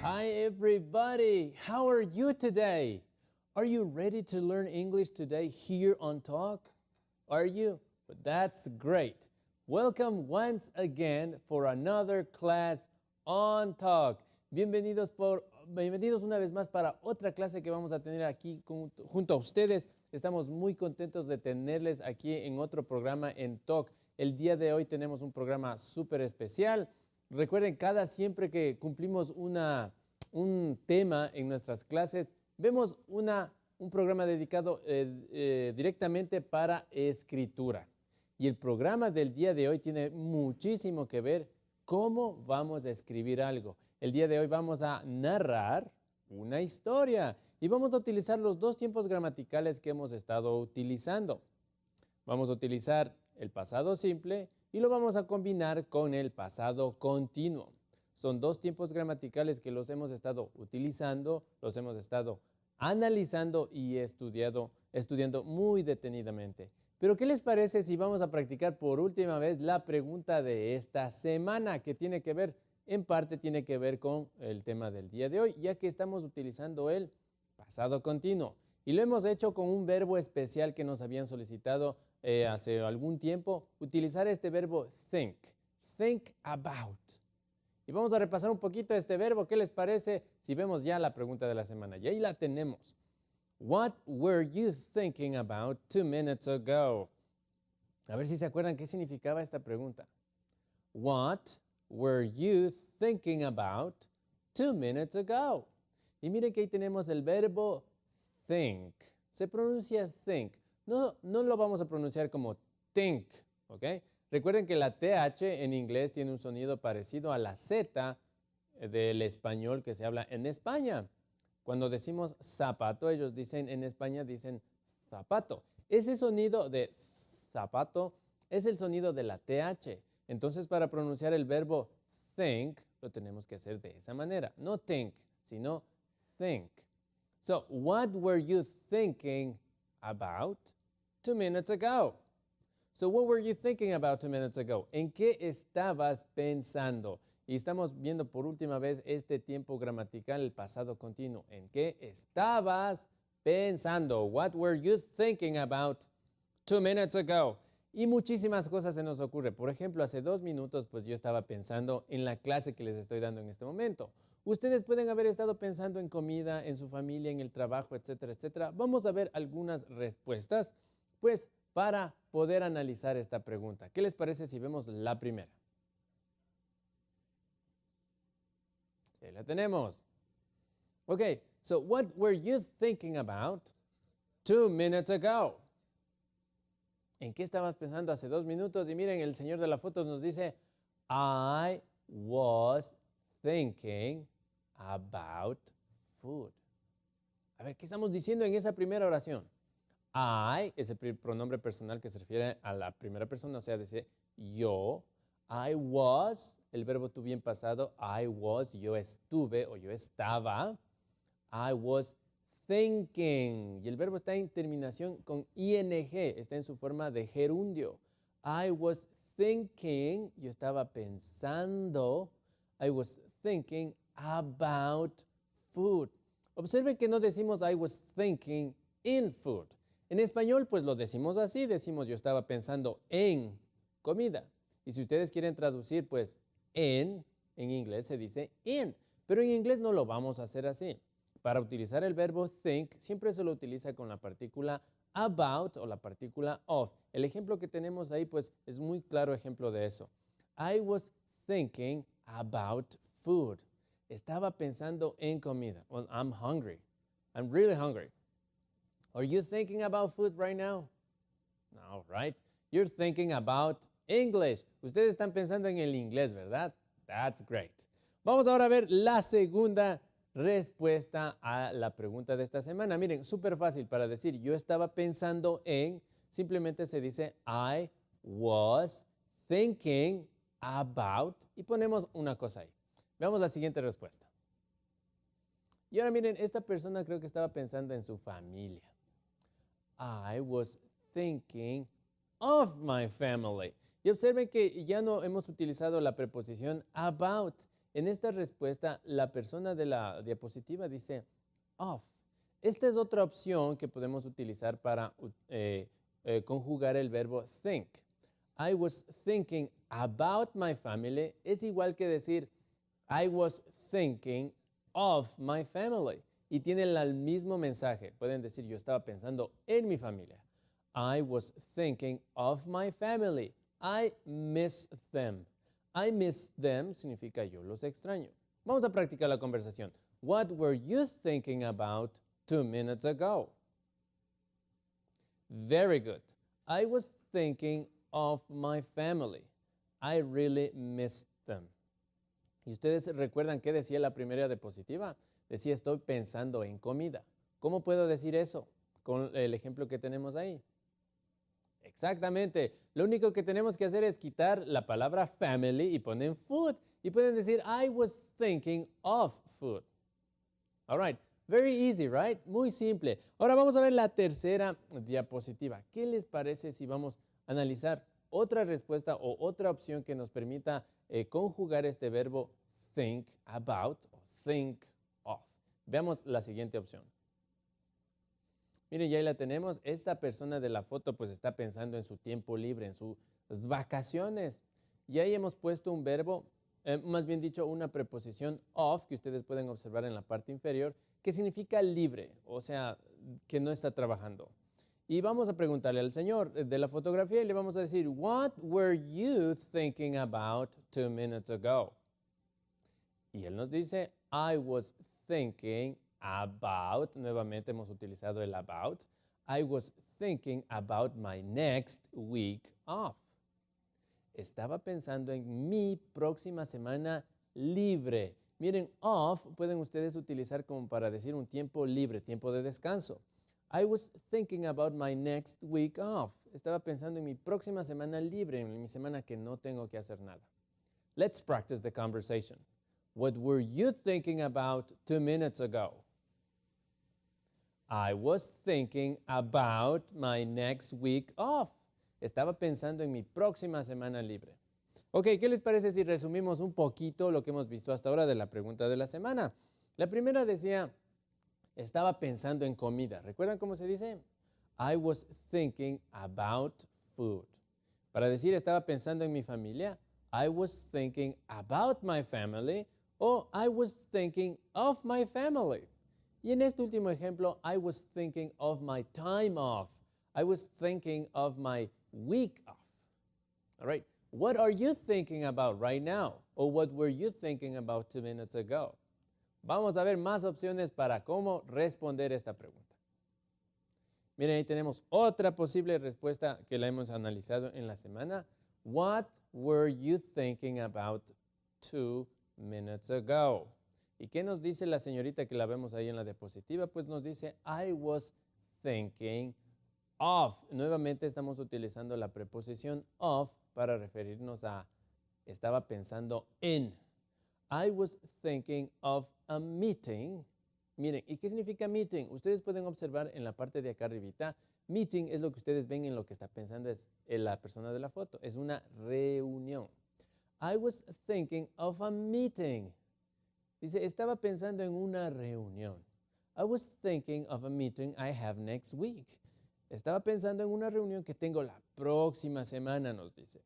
Hi everybody, how are you today? Are you ready to learn English today here on Talk? Are you? But that's great. Welcome once again for another class on Talk. Bienvenidos una vez más para otra clase que vamos a tener aquí junto a ustedes. Estamos muy contentos de tenerles aquí en otro programa en Talk. El día de hoy tenemos un programa súper especial. Recuerden, siempre que cumplimos un tema en nuestras clases, vemos un programa dedicado directamente para escritura. Y el programa del día de hoy tiene muchísimo que ver cómo vamos a escribir algo. El día de hoy vamos a narrar una historia y vamos a utilizar los dos tiempos gramaticales que hemos estado utilizando. Vamos a utilizar el pasado simple y lo vamos a combinar con el pasado continuo. Son dos tiempos gramaticales que los hemos estado utilizando, los hemos estado analizando y estudiando muy detenidamente. Pero ¿qué les parece si vamos a practicar por última vez la pregunta de esta semana, que en parte tiene que ver con el tema del día de hoy, ya que estamos utilizando el pasado continuo? Y lo hemos hecho con un verbo especial que nos habían solicitado hace algún tiempo, utilizar este verbo think about. Y vamos a repasar un poquito este verbo. ¿Qué les parece si vemos ya la pregunta de la semana? Y ahí la tenemos. What were you thinking about 2 minutes ago? A ver si se acuerdan qué significaba esta pregunta. What were you thinking about 2 minutes ago? Y miren que ahí tenemos el verbo think. Se pronuncia think. No lo vamos a pronunciar como think, ¿ok? Recuerden que la TH en inglés tiene un sonido parecido a la Z del español que se habla en España. Cuando decimos zapato, ellos en España dicen zapato. Ese sonido de zapato es el sonido de la TH. Entonces, para pronunciar el verbo think, lo tenemos que hacer de esa manera. No think, sino think. So, what were you thinking about 2 minutes ago? So, what were you thinking about 2 minutes ago? ¿En qué estabas pensando? Y estamos viendo por última vez este tiempo gramatical, el pasado continuo. ¿En qué estabas pensando? What were you thinking about 2 minutes ago? Y muchísimas cosas se nos ocurren. Por ejemplo, hace 2 minutos, pues yo estaba pensando en la clase que les estoy dando en este momento. Ustedes pueden haber estado pensando en comida, en su familia, en el trabajo, etcétera, etcétera. Vamos a ver algunas respuestas, pues, para poder analizar esta pregunta. ¿Qué les parece si vemos la primera? Ahí la tenemos. Ok, so what were you thinking about 2 minutes ago? ¿En qué estabas pensando hace 2 minutos? Y miren, el señor de las fotos nos dice, I was thinking about food. A ver, ¿qué estamos diciendo en esa primera oración? I es el pronombre personal que se refiere a la primera persona, o sea, dice yo. I was, el verbo to be en pasado, I was, yo estuve o yo estaba. I was thinking, y el verbo está en terminación con ing, está en su forma de gerundio. I was thinking, yo estaba pensando. I was thinking about food. Observen que no decimos I was thinking in food. En español, pues lo decimos así, decimos yo estaba pensando en comida. Y si ustedes quieren traducir, pues en inglés se dice in. Pero en inglés no lo vamos a hacer así. Para utilizar el verbo think, siempre se lo utiliza con la partícula about o la partícula of. El ejemplo que tenemos ahí, pues, es muy claro ejemplo de eso. I was thinking about food. Estaba pensando en comida. Well, I'm hungry. I'm really hungry. Are you thinking about food right now? No, right? You're thinking about English. Ustedes están pensando en el inglés, ¿verdad? That's great. Vamos ahora a ver la segunda respuesta a la pregunta de esta semana. Miren, súper fácil para decir yo estaba pensando en, simplemente se dice I was thinking about y ponemos una cosa ahí. Veamos la siguiente respuesta. Y ahora miren, esta persona creo que estaba pensando en su familia. I was thinking of my family. Y observen que ya no hemos utilizado la preposición about. En esta respuesta, la persona de la diapositiva dice of. Esta es otra opción que podemos utilizar para conjugar el verbo think. I was thinking about my family es igual que decir I was thinking of my family. Y tienen el mismo mensaje. Pueden decir yo estaba pensando en mi familia. I was thinking of my family. I miss them. I miss them significa yo los extraño. Vamos a practicar la conversación. What were you thinking about 2 minutes ago? Very good. I was thinking of my family. I really missed them. ¿Y ustedes recuerdan qué decía la primera diapositiva? Decía estoy pensando en comida. ¿Cómo puedo decir eso? Con el ejemplo que tenemos ahí. Exactamente. Lo único que tenemos que hacer es quitar la palabra family y poner food. Y pueden decir, I was thinking of food. All right. Very easy, right? Muy simple. Ahora vamos a ver la tercera diapositiva. ¿Qué les parece si vamos a analizar otra respuesta o otra opción que nos permita conjugar este verbo think about o think of? Veamos la siguiente opción. Miren, ya ahí la tenemos. Esta persona de la foto pues está pensando en su tiempo libre, en sus vacaciones. Y ahí hemos puesto un verbo, más bien dicho, una preposición of, que ustedes pueden observar en la parte inferior, que significa libre, o sea, que no está trabajando. Y vamos a preguntarle al señor de la fotografía y le vamos a decir, what were you thinking about 2 minutes ago? Y él nos dice, I was thinking about, nuevamente hemos utilizado el about, I was thinking about my next week off. Estaba pensando en mi próxima semana libre. Miren, off pueden ustedes utilizar como para decir un tiempo libre, tiempo de descanso. I was thinking about my next week off. Estaba pensando en mi próxima semana libre, en mi semana que no tengo que hacer nada. Let's practice the conversation. What were you thinking about 2 minutes ago? I was thinking about my next week off. Estaba pensando en mi próxima semana libre. Ok, ¿qué les parece si resumimos un poquito lo que hemos visto hasta ahora de la pregunta de la semana? La primera decía, estaba pensando en comida. ¿Recuerdan cómo se dice? I was thinking about food. Para decir estaba pensando en mi familia, I was thinking about my family o I was thinking of my family. Y en este último ejemplo, I was thinking of my time off. I was thinking of my week off. All right. What are you thinking about right now? Or what were you thinking about 2 minutes ago? Vamos a ver más opciones para cómo responder esta pregunta. Miren, ahí tenemos otra posible respuesta que la hemos analizado en la semana. What were you thinking about 2 minutes ago? ¿Y qué nos dice la señorita que la vemos ahí en la diapositiva? Pues nos dice, I was thinking of. Nuevamente estamos utilizando la preposición of para referirnos a, estaba pensando en. I was thinking of a meeting. Miren, ¿y qué significa meeting? Ustedes pueden observar en la parte de acá arribita, meeting es lo que ustedes ven en lo que está pensando es la persona de la foto. Es una reunión. I was thinking of a meeting. Dice, estaba pensando en una reunión. I was thinking of a meeting I have next week. Estaba pensando en una reunión que tengo la próxima semana, nos dice.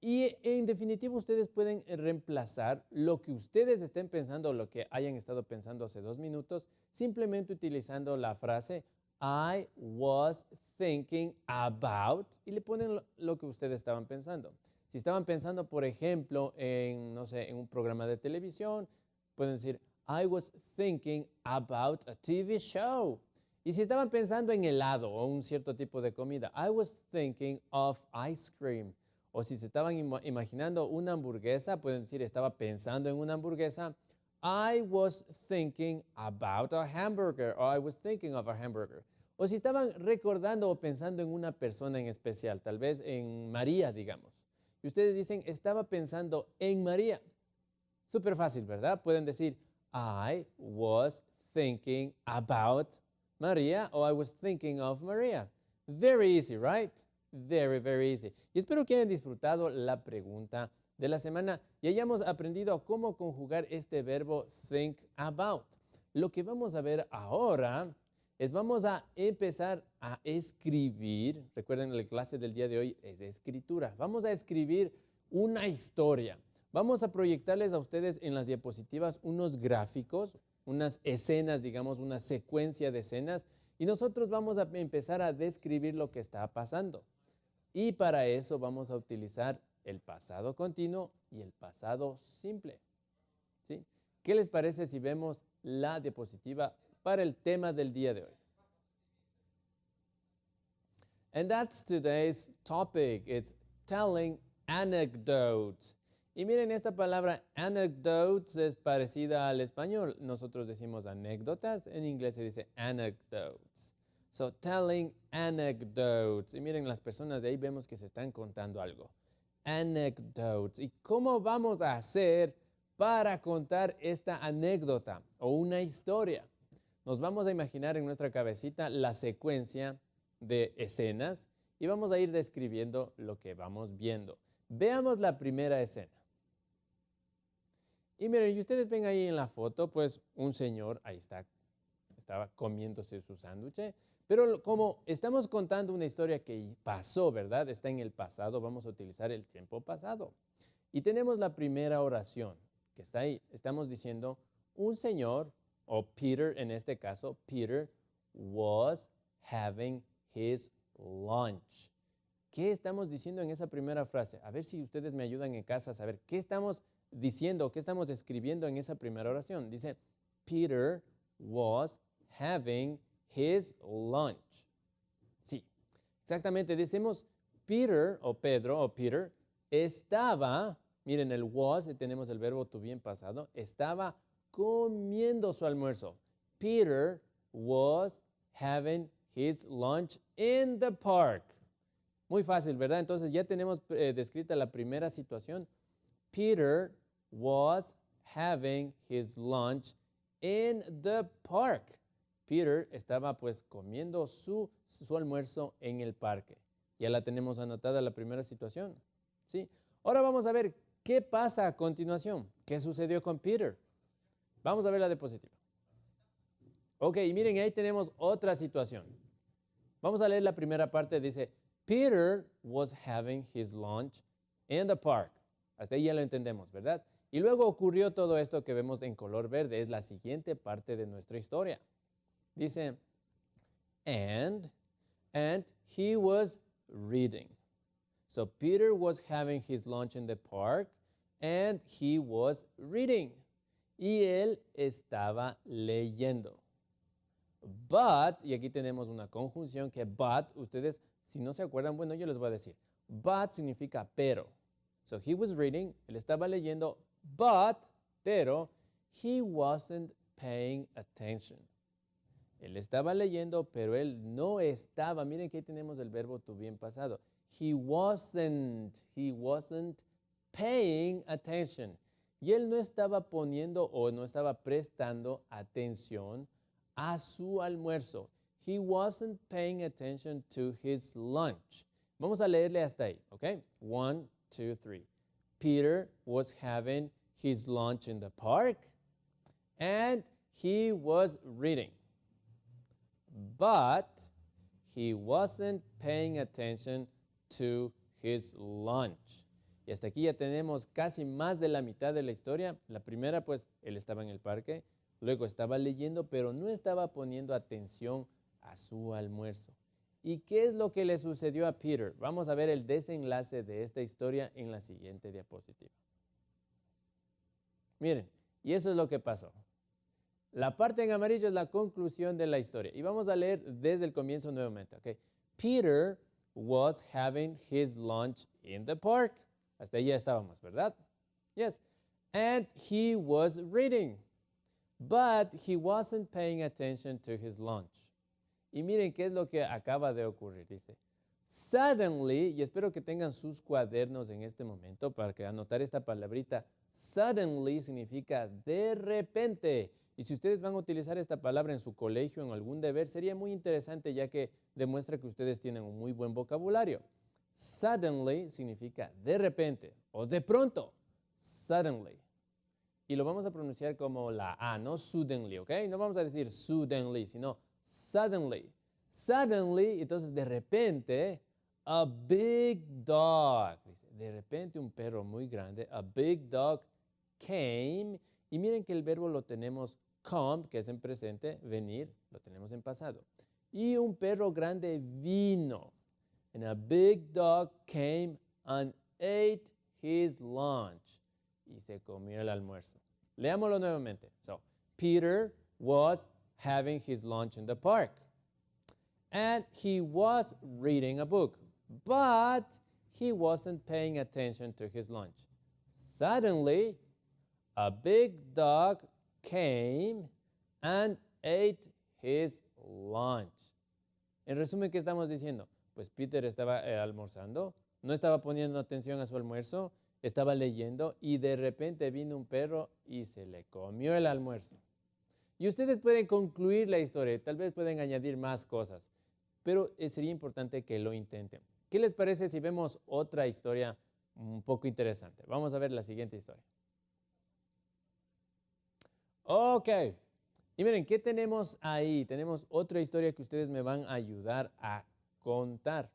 Y en definitiva, ustedes pueden reemplazar lo que ustedes estén pensando o lo que hayan estado pensando hace 2 minutos, simplemente utilizando la frase I was thinking about y le ponen lo que ustedes estaban pensando. Si estaban pensando, por ejemplo, en, no sé, en un programa de televisión, pueden decir, I was thinking about a TV show. Y si estaban pensando en helado o un cierto tipo de comida, I was thinking of ice cream. O si se estaban imaginando una hamburguesa, pueden decir, estaba pensando en una hamburguesa. I was thinking about a hamburger, or I was thinking of a hamburger. O si estaban recordando o pensando en una persona en especial, tal vez en María, digamos. Y ustedes dicen, estaba pensando en María. Súper fácil, ¿verdad? Pueden decir, I was thinking about María o I was thinking of María. Very easy, right? Very, very easy. Y espero que hayan disfrutado la pregunta de la semana y hayamos aprendido cómo conjugar este verbo think about. Lo que vamos a ver ahora es vamos a empezar a escribir. Recuerden, la clase del día de hoy es de escritura. Vamos a escribir una historia. Vamos a proyectarles a ustedes en las diapositivas unos gráficos, unas escenas, digamos, una secuencia de escenas, y nosotros vamos a empezar a describir lo que está pasando. Y para eso vamos a utilizar el pasado continuo y el pasado simple. ¿Sí? ¿Qué les parece si vemos la diapositiva para el tema del día de hoy? And that's today's topic. It's telling anecdotes. Y miren, esta palabra anecdotes es parecida al español. Nosotros decimos anécdotas, en inglés se dice anecdotes. So, telling anecdotes. Y miren, las personas de ahí vemos que se están contando algo. Anecdotes. ¿Y cómo vamos a hacer para contar esta anécdota o una historia? Nos vamos a imaginar en nuestra cabecita la secuencia de escenas y vamos a ir describiendo lo que vamos viendo. Veamos la primera escena. Y miren, y ustedes ven ahí en la foto, pues un señor, ahí está, estaba comiéndose su sándwich, pero como estamos contando una historia que pasó, ¿verdad? Está en el pasado, vamos a utilizar el tiempo pasado. Y tenemos la primera oración que está ahí. Estamos diciendo, un señor, o Peter en este caso, Peter was having his lunch. ¿Qué estamos diciendo en esa primera frase? A ver si ustedes me ayudan en casa a saber qué estamos diciendo, qué estamos escribiendo en esa primera oración. Dice, Peter was having his lunch. Sí, exactamente. Decimos Peter o Pedro o Peter estaba, miren el was, tenemos el verbo to be en pasado, estaba comiendo su almuerzo. Peter was having his lunch in the park. Muy fácil, ¿verdad? Entonces ya tenemos descrita la primera situación. Peter was having his lunch in the park. Peter estaba pues comiendo su almuerzo en el parque. Ya la tenemos anotada la primera situación. ¿Sí? Ahora vamos a ver qué pasa a continuación. ¿Qué sucedió con Peter? Vamos a ver la diapositiva. Ok, miren, ahí tenemos otra situación. Vamos a leer la primera parte. Dice, Peter was having his lunch in the park. Hasta ahí ya lo entendemos, ¿verdad? Y luego ocurrió todo esto que vemos en color verde. Es la siguiente parte de nuestra historia. Dice, and he was reading. So Peter was having his lunch in the park and he was reading. Y él estaba leyendo. But, y aquí tenemos una conjunción que but, ustedes si no se acuerdan, bueno, yo les voy a decir. But significa pero. So he was reading, él estaba leyendo, pero he wasn't paying attention. Él estaba leyendo, pero él no estaba. Miren que ahí tenemos el verbo to be en pasado. He wasn't paying attention. Y él no estaba poniendo o no estaba prestando atención a su almuerzo. He wasn't paying attention to his lunch. Vamos a leerle hasta ahí, ¿ok? 1, 2, 3. Peter was having his lunch in the park and he was reading. But he wasn't paying attention to his lunch. Y hasta aquí ya tenemos casi más de la mitad de la historia. La primera, pues, él estaba en el parque, luego estaba leyendo, pero no estaba poniendo atención a su almuerzo. ¿Y qué es lo que le sucedió a Peter? Vamos a ver el desenlace de esta historia en la siguiente diapositiva. Miren, y eso es lo que pasó. La parte en amarillo es la conclusión de la historia. Y vamos a leer desde el comienzo nuevamente. ¿Okay? Peter was having his lunch in the park. Hasta ahí ya estábamos, ¿verdad? Yes. And he was reading. But he wasn't paying attention to his lunch. Y miren qué es lo que acaba de ocurrir. Dice, suddenly, y espero que tengan sus cuadernos en este momento para que anotar esta palabrita. Suddenly significa de repente. Y si ustedes van a utilizar esta palabra en su colegio, en algún deber, sería muy interesante ya que demuestra que ustedes tienen un muy buen vocabulario. Suddenly significa de repente o de pronto. Suddenly. Y lo vamos a pronunciar como la A, no suddenly, ¿ok? No vamos a decir suddenly, sino suddenly. Suddenly, entonces de repente, a big dog. De repente un perro muy grande, a big dog came. Y miren que el verbo lo tenemos come, que es en presente, venir, lo tenemos en pasado. Y un perro grande vino. And a big dog came and ate his lunch. Y se comió el almuerzo. Leámoslo nuevamente. So, Peter was having his lunch in the park. And he was reading a book. But he wasn't paying attention to his lunch. Suddenly, a big dog came and ate his lunch. En resumen, ¿qué estamos diciendo? Pues Peter estaba almorzando, no estaba poniendo atención a su almuerzo, estaba leyendo y de repente vino un perro y se le comió el almuerzo. Y ustedes pueden concluir la historia, tal vez pueden añadir más cosas, pero sería importante que lo intenten. ¿Qué les parece si vemos otra historia un poco interesante? Vamos a ver la siguiente historia. Ok, y miren, ¿qué tenemos ahí? Tenemos otra historia que ustedes me van a ayudar a contar.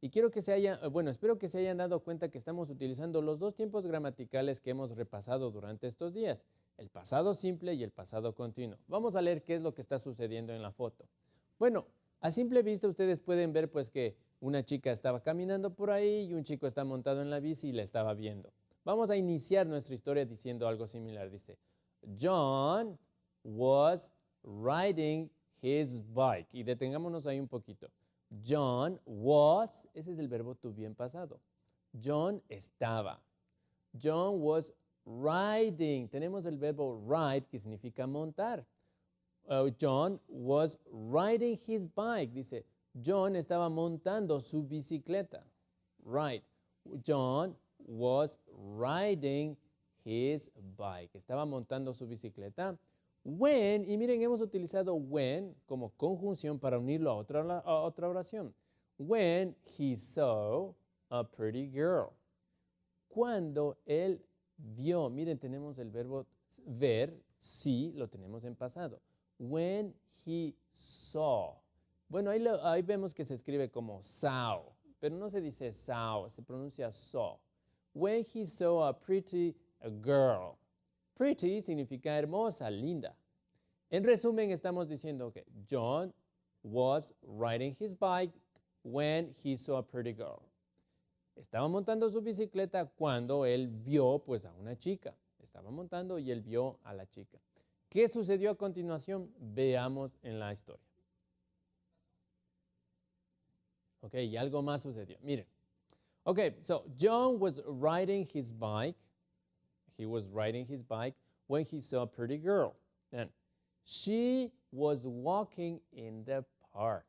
Y quiero que espero que se hayan dado cuenta que estamos utilizando los dos tiempos gramaticales que hemos repasado durante estos días, el pasado simple y el pasado continuo. Vamos a leer qué es lo que está sucediendo en la foto. Bueno, a simple vista ustedes pueden ver pues que una chica estaba caminando por ahí y un chico está montado en la bici y la estaba viendo. Vamos a iniciar nuestra historia diciendo algo similar. Dice, John was riding his bike. Y detengámonos ahí un poquito. John was, ese es el verbo to be en pasado. John estaba. John was riding. Tenemos el verbo ride que significa montar. John was riding his bike. Dice, John estaba montando su bicicleta. Right. John was riding his bike. Estaba montando su bicicleta. When, y miren, hemos utilizado when como conjunción para unirlo a otra oración. When he saw a pretty girl. Cuando él vio, miren, tenemos el verbo ver, sí, lo tenemos en pasado. When he saw. Bueno, ahí vemos que se escribe como saw, pero no se dice saw, se pronuncia saw. When he saw a pretty girl. Pretty significa hermosa, linda. En resumen, estamos diciendo que John was riding his bike when he saw a pretty girl. Estaba montando su bicicleta cuando él vio pues a una chica. Estaba montando y él vio a la chica. ¿Qué sucedió a continuación? Veamos en la historia. Ok, y algo más sucedió. Miren. Ok, so John was riding his bike. He was riding his bike when he saw a pretty girl. And she was walking in the park.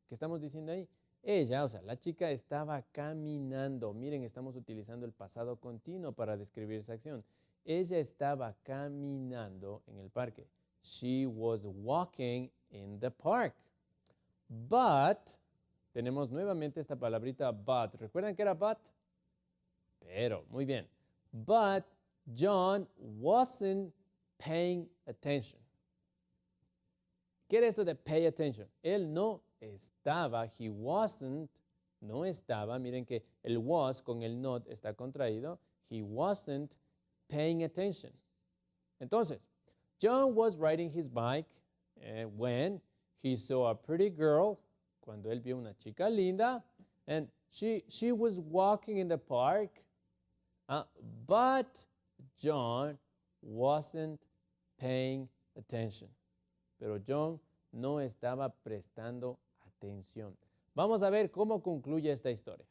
¿Qué estamos diciendo ahí? Ella, o sea, la chica estaba caminando. Miren, estamos utilizando el pasado continuo para describir esa acción. Ella estaba caminando en el parque. She was walking in the park. But, tenemos nuevamente esta palabrita but. ¿Recuerdan que era but? Pero, muy bien. But John wasn't paying attention. ¿Qué era eso de pay attention? Él no estaba, he wasn't, no estaba. Miren que el was con el not está contraído. He wasn't paying attention. Entonces, John was riding his bike when he saw a pretty girl, cuando él vio una chica linda, and she was walking in the park, but John wasn't paying attention. Pero John no estaba prestando atención. Vamos a ver cómo concluye esta historia.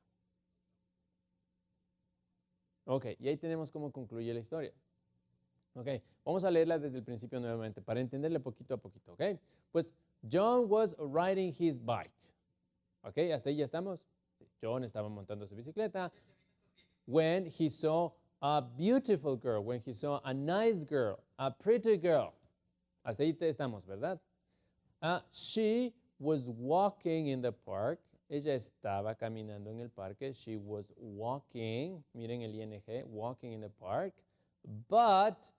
Ok, y ahí tenemos cómo concluye la historia. Ok, vamos a leerla desde el principio nuevamente para entenderle poquito a poquito, ok. Pues John was riding his bike. Ok, hasta ahí ya estamos. John estaba montando su bicicleta. When he saw a beautiful girl, when he saw a nice girl, a pretty girl. Hasta ahí estamos, ¿verdad? She was walking in the park. Ella estaba caminando en el parque. She was walking. Miren el ing, walking in the park. But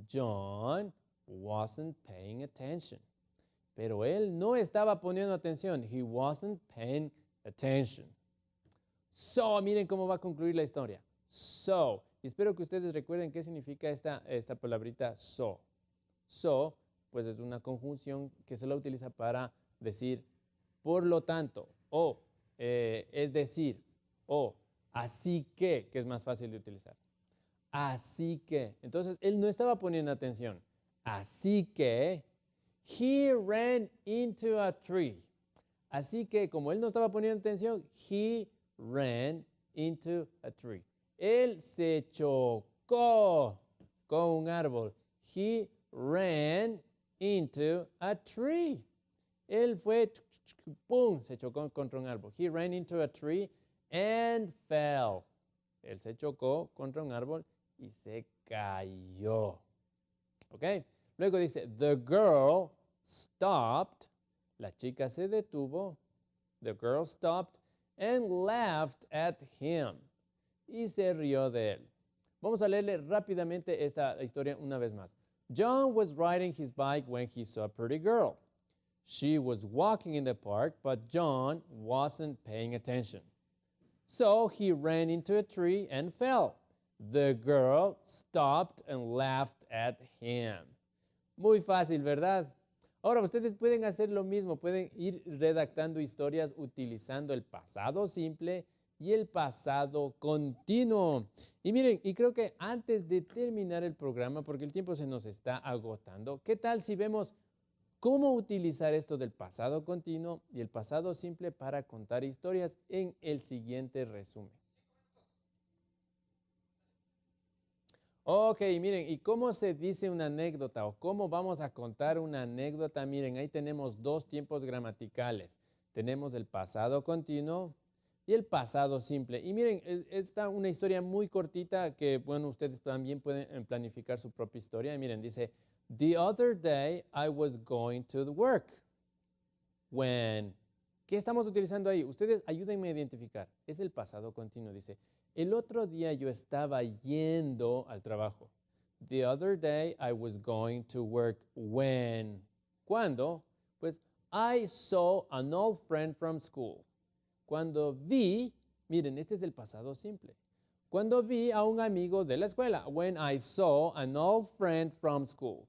John wasn't paying attention. Pero él no estaba poniendo atención. He wasn't paying attention. So, miren cómo va a concluir la historia. So, y espero que ustedes recuerden qué significa esta palabrita so. So, pues es una conjunción que se la utiliza para decir por lo tanto, o es decir, o así que es más fácil de utilizar. Así que, entonces él no estaba poniendo atención. Así que, he ran into a tree. Así que, como él no estaba poniendo atención, he ran into a tree. Él se chocó con un árbol. He ran into a tree. Él fue, ¡pum!, se chocó contra un árbol. He ran into a tree and fell. Él se chocó contra un árbol y se cayó. ¿Ok? Luego dice, the girl stopped. La chica se detuvo. The girl stopped and laughed at him. Y se rió de él. Vamos a leerle rápidamente esta historia una vez más. John was riding his bike when he saw a pretty girl. She was walking in the park, but John wasn't paying attention. So he ran into a tree and fell. The girl stopped and laughed at him. Muy fácil, ¿verdad? Ahora, ustedes pueden hacer lo mismo, pueden ir redactando historias utilizando el pasado simple y el pasado continuo. Y miren, y creo que antes de terminar el programa, porque el tiempo se nos está agotando, ¿qué tal si vemos cómo utilizar esto del pasado continuo y el pasado simple para contar historias en el siguiente resumen? Ok, miren, ¿y cómo se dice una anécdota o cómo vamos a contar una anécdota? Miren, ahí tenemos dos tiempos gramaticales. Tenemos el pasado continuo y el pasado simple. Y miren, esta una historia muy cortita que, bueno, ustedes también pueden planificar su propia historia. Y miren, dice, the other day I was going to the work. When. ¿Qué estamos utilizando ahí? Ustedes ayúdenme a identificar. Es el pasado continuo. Dice, el otro día yo estaba yendo al trabajo. The other day I was going to work when. ¿Cuándo? Pues I saw an old friend from school. Cuando vi, miren, este es el pasado simple. Cuando vi a un amigo de la escuela. When I saw an old friend from school.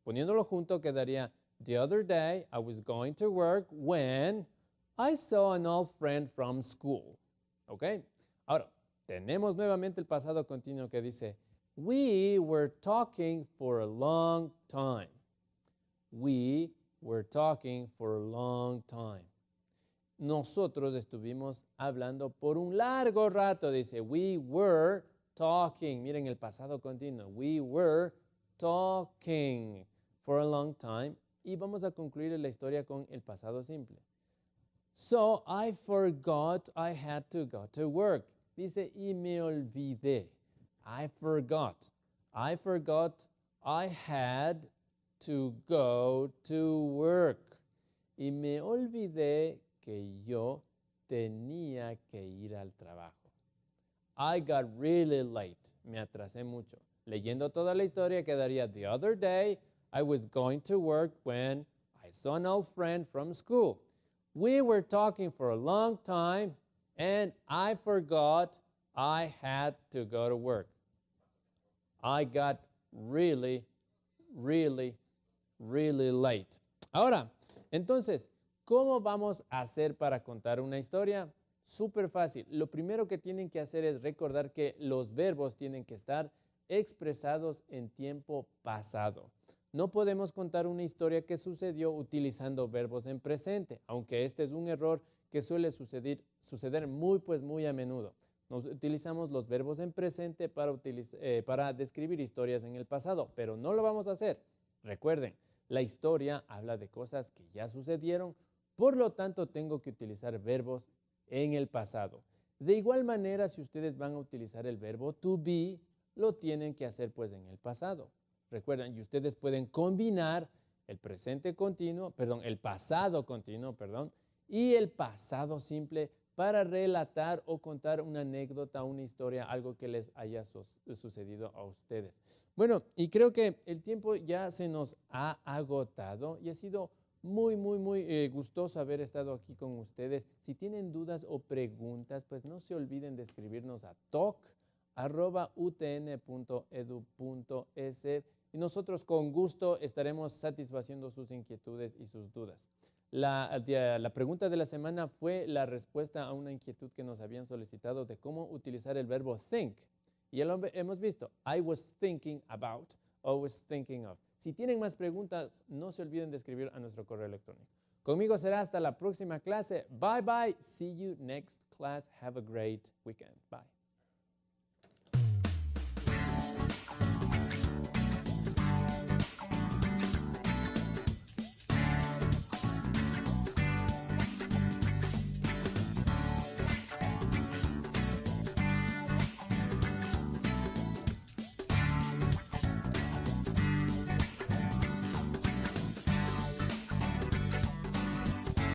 Poniéndolo junto quedaría, the other day I was going to work when I saw an old friend from school. ¿Ok? Ahora, tenemos nuevamente el pasado continuo que dice, we were talking for a long time. We were talking for a long time. Nosotros estuvimos hablando por un largo rato. Dice, we were talking. Miren el pasado continuo. We were talking for a long time. Y vamos a concluir la historia con el pasado simple. So I forgot I had to go to work. Dice, y me olvidé. I forgot. I forgot I had to go to work. Y me olvidé que yo tenía que ir al trabajo. I got really late. Me atrasé mucho. Leyendo toda la historia quedaría, the other day I was going to work when I saw an old friend from school. We were talking for a long time and I forgot I had to go to work. I got really, really, really late. Ahora, entonces, ¿cómo vamos a hacer para contar una historia? Súper fácil. Lo primero que tienen que hacer es recordar que los verbos tienen que estar expresados en tiempo pasado. No podemos contar una historia que sucedió utilizando verbos en presente, aunque este es un error que suele suceder muy a menudo. Nos utilizamos los verbos en presente para describir historias en el pasado, pero no lo vamos a hacer. Recuerden, la historia habla de cosas que ya sucedieron, por lo tanto tengo que utilizar verbos en el pasado. De igual manera, si ustedes van a utilizar el verbo to be, lo tienen que hacer pues en el pasado. Recuerden, y ustedes pueden combinar el pasado continuo, y el pasado simple para relatar o contar una anécdota, una historia, algo que les haya sucedido a ustedes. Bueno, y creo que el tiempo ya se nos ha agotado y ha sido muy gustoso haber estado aquí con ustedes. Si tienen dudas o preguntas, pues no se olviden de escribirnos a talk@utn.edu.es y nosotros con gusto estaremos satisfaciendo sus inquietudes y sus dudas. La pregunta de la semana fue la respuesta a una inquietud que nos habían solicitado de cómo utilizar el verbo think. Y ya lo hemos visto. I was thinking about, I was thinking of. Si tienen más preguntas, no se olviden de escribir a nuestro correo electrónico. Conmigo será hasta la próxima clase. Bye bye. See you next class. Have a great weekend. Bye.